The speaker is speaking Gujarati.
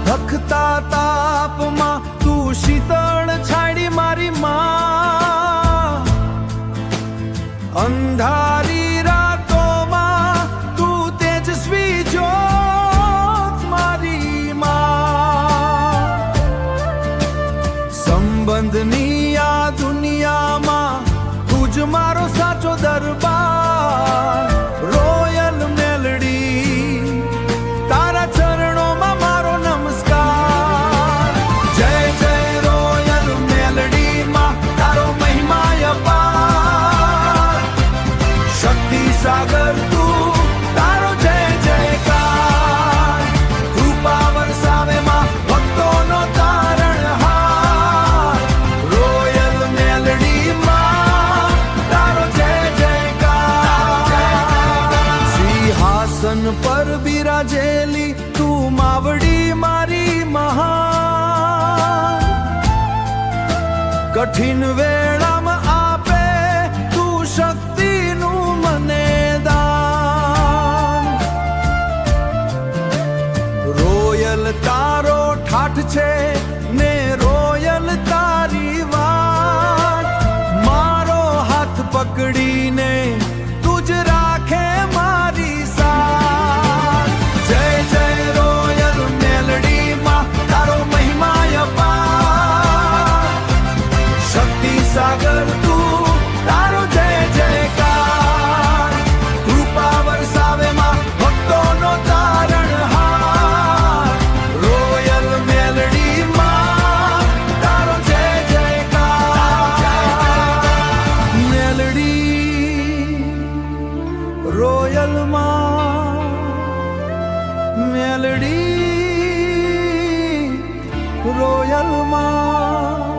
ધખતા તાપમાં તું શીતળ છાડી મારી માં, અંધારી રાતોમાં તું તેજસ્વી જ્યોત મારી માં, સંબંધની આ દુનિયામાં તું જ મારો સાચો દરબાર, રોયલ મેલડી તારા ચરણોમાં મારો નમસ્કાર. જય જય રોયલ મેલડી માં, તારો મહિમા અપાર, શક્તિ સાગર તું તારો જય જયકાર, કૃપા વરસાવે માં ભક્તોનો તારણહાર, રોયલ મેલડી માં તારો જય જયકાર. સિંહાસન પર બિરાજેલી તું માવડી મારી મહાન, કઠિન વેળામાં આપે તું શક્તિનું મને દાન, રોયલ તારો ઠાઠ છે ને રોયલ તારી વાત, મારો હાથ પકડીને તુજ રાખે મારી સાથ. જય જય રોયલ મેલડી માં, તારો મહિમા અપાર, શક્તિ સાગર તું તારો જય જયકાર, કૃપા વરસાવે માં ભક્તોનો તારણહાર, રોયલ મેલડી માં તારો જય જયકાર. મેલડી રોયલ માં, મેલડી રોયલ માં.